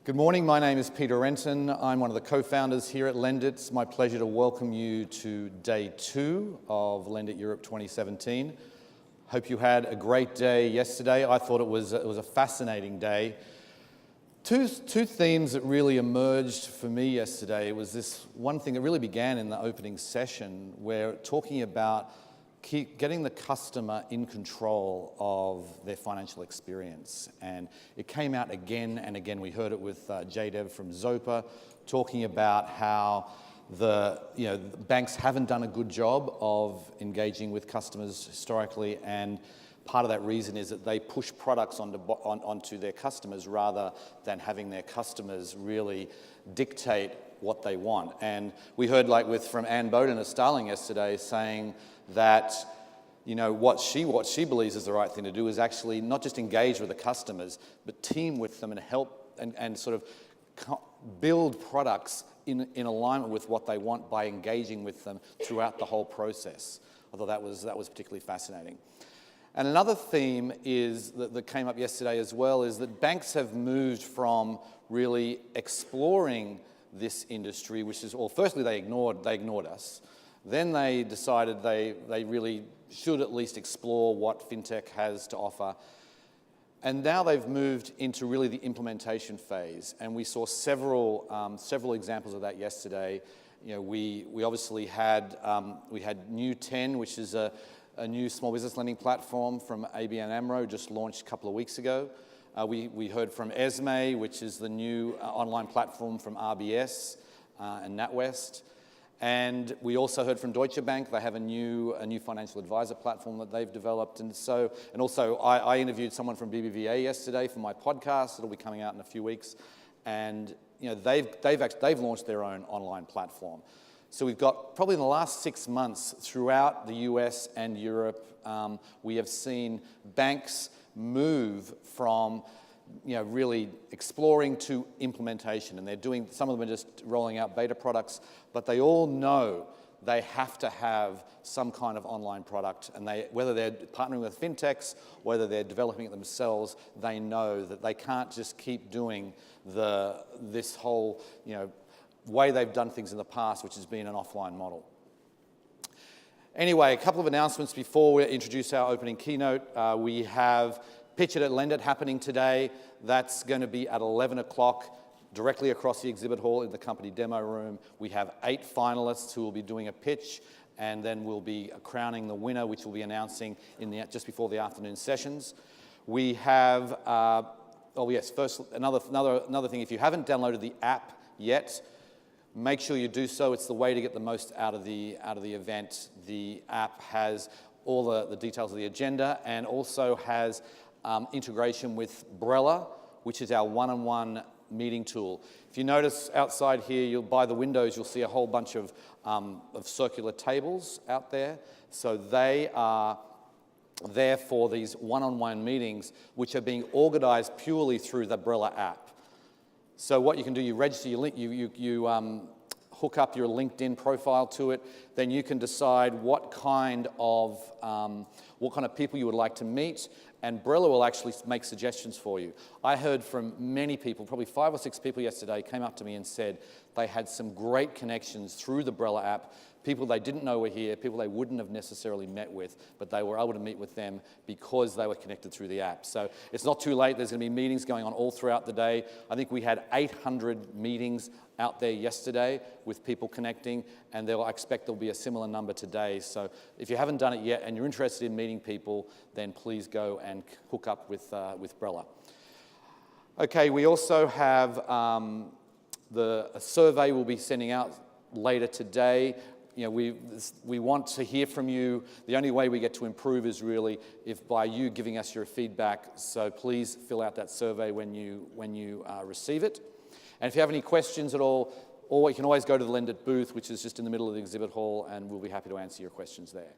Good morning, my name is Peter Renton. I'm one of the co-founders here at LendIt. It's my pleasure to welcome you to day 2 of LendIt Europe 2017. Hope you had a great day yesterday. I thought it was a fascinating day. Two themes that really emerged for me yesterday was this one thing that really began in the opening session, where talking about getting the customer in control of their financial experience. And it came out again and again. We heard it with JDev from Zopa, talking about how the banks haven't done a good job of engaging with customers historically, and part of that reason is that they push products onto their customers rather than having their customers really dictate what they want. And we heard from Anne Bowden of Starling yesterday saying that what she believes is the right thing to do is actually not just engage with the customers, but team with them and help and sort of build products in alignment with what they want by engaging with them throughout the whole process. I thought that was particularly fascinating. And another theme that came up yesterday as well is that banks have moved from really exploring this industry, firstly they ignored us. Then they decided they really should at least explore what Fintech has to offer. And now they've moved into really the implementation phase. And we saw several examples of that yesterday. We obviously had New 10, which is a new small business lending platform from ABN AMRO, just launched a couple of weeks ago. We heard from Esme, which is the new online platform from RBS and NatWest. And we also heard from Deutsche Bank. They have a new financial advisor platform that they've developed. And also I interviewed someone from BBVA yesterday for my podcast. It'll be coming out in a few weeks. And they've launched their own online platform. So we've got, probably in the last 6 months, throughout the US and Europe, we have seen banks move from really exploring to implementation. And some of them are just rolling out beta products, but they all know they have to have some kind of online product. And whether they're partnering with fintechs, whether they're developing it themselves, they know that they can't just keep doing this whole way they've done things in the past, which has been an offline model. Anyway, a couple of announcements before we introduce our opening keynote. We have Pitch It at LendIt happening today. That's going to be at 11 o'clock, directly across the exhibit hall in the company demo room. We have 8 finalists who will be doing a pitch, and then we'll be crowning the winner, which we'll be announcing just before the afternoon sessions. We have, first, another thing, if you haven't downloaded the app yet, make sure you do so. It's the way to get the most out of the event. The app has all the details of the agenda, and also has integration with Brella, which is our one-on-one meeting tool. If you notice outside here, by the windows, you'll see a whole bunch of circular tables out there. So they are there for these one-on-one meetings, which are being organized purely through the Brella app. So what you can do, you register your link, you hook up your LinkedIn profile to it, then you can decide what kind of people you would like to meet, and Brella will actually make suggestions for you. I heard from many people, probably 5 or 6 people yesterday, came up to me and said they had some great connections through the Brella app, people they didn't know were here, people they wouldn't have necessarily met with, but they were able to meet with them because they were connected through the app. So it's not too late. There's going to be meetings going on all throughout the day. I think we had 800 meetings out there yesterday with people connecting, and I expect there'll be a similar number today. So if you haven't done it yet and you're interested in meeting people, then please go and hook up with Brella. Okay, we also have a survey we'll be sending out later today. We want to hear from you. The only way we get to improve is really by you giving us your feedback. So please fill out that survey when you receive it. And if you have any questions at all, you can always go to the LendIt booth, which is just in the middle of the exhibit hall, and we'll be happy to answer your questions there.